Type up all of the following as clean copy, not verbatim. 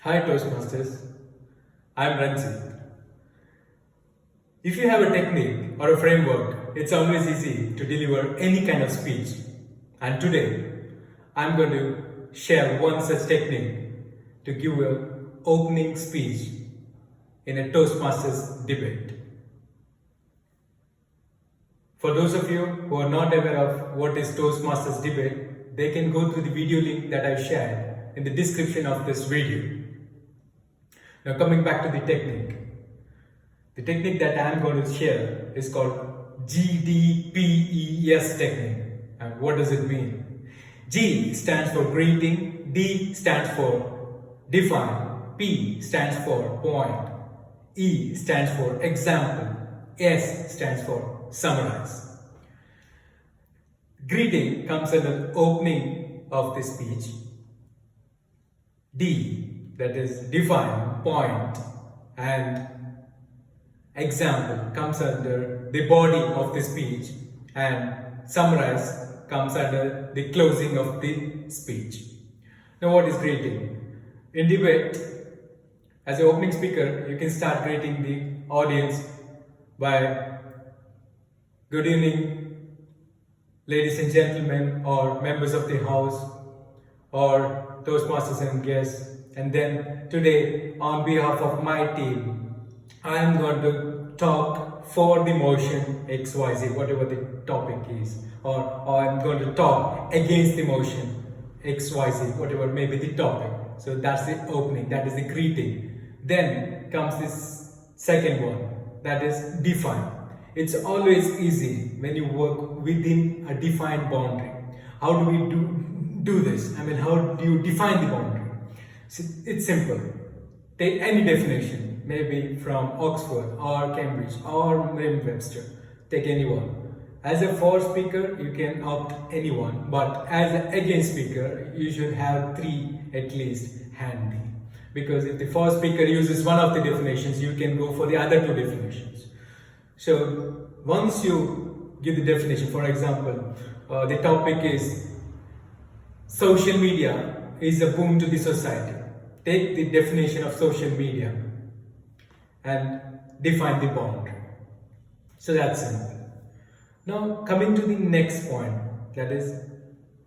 Hi Toastmasters, I am Ranjit. If you have a technique or a framework, it's always easy to deliver any kind of speech. And today, I'm going to share one such technique to give an opening speech in a Toastmasters debate. For those of you who are not aware of what is Toastmasters debate, they can go through the video link that I've shared in the description of this video. Now coming back to the technique. The technique that I am going to share is called GDPES technique. And what does it mean? G stands for greeting, D stands for define, P stands for point, E stands for example, S stands for summarize. Greeting comes at the opening of the speech. D, that is define, point, and example comes under the body of the speech, and summarize comes under the closing of the speech. Now what is greeting? In debate, as an opening speaker, you can start greeting the audience by good evening, ladies and gentlemen, or members of the house, or Toastmasters and guests. And then today, on behalf of my team, I am going to talk for the motion XYZ, whatever the topic is, or I'm going to talk against the motion XYZ, whatever may be the topic. So that's the opening, that is the greeting. Then comes this second one, that is define. It's always easy when you work within a defined boundary. How do we do this? I mean, how do you define the boundary? It's simple. Take any definition, maybe from Oxford or Cambridge or Merriam-Webster. Take anyone. As a for speaker, you can opt anyone, but as an against speaker, you should have 3 at least handy. Because if the for speaker uses one of the definitions, you can go for the other 2 definitions. So once you give the definition, for example, the topic is social media is a boon to the society. Take the definition of social media and define the boundary. So that's simple. Now coming to the next point, that is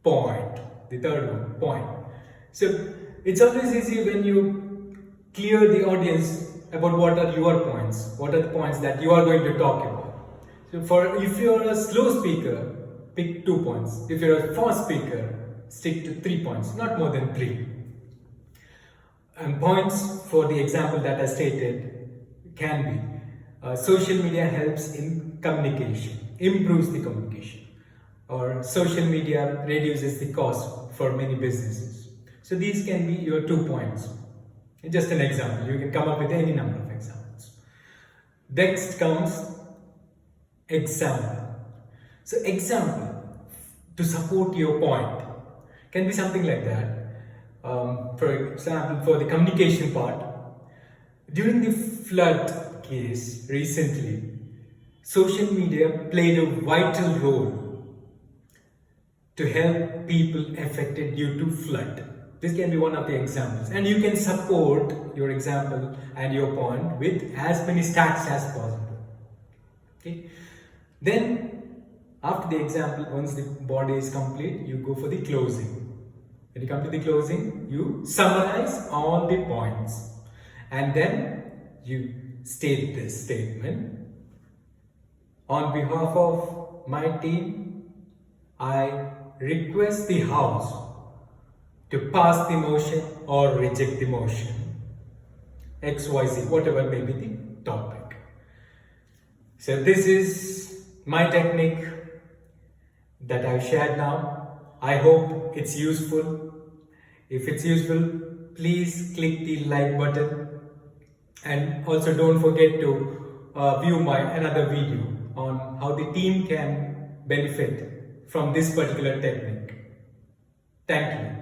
point, the third one, point. So it's always easy when you clear the audience about what are your points, what are the points that you are going to talk about. So if you're a slow speaker, pick 2 points. If you're a fast speaker, stick to 3 points, not more than 3. And points for the example that I stated can be social media helps in communication, improves the communication, or social media reduces the cost for many businesses. So these can be your 2 points. Just an example, you can come up with any number of examples. Next comes example. So example to support your point can be something like that. For example, for the communication part, during the flood case recently, social media played a vital role to help people affected due to flood. This can be one of the examples, and you can support your example and your point with as many stats as possible. Okay. Then after the example, once the body is complete, you go for the closing. When you come to the closing, you summarize all the points, and then you state this statement. On behalf of my team, I request the House to pass the motion or reject the motion, XYZ, whatever may be the topic. So this is my technique that I've shared now. I hope it's useful. If it's useful, please click the like button, and also don't forget to view my another video on how the team can benefit from this particular technique. Thank you.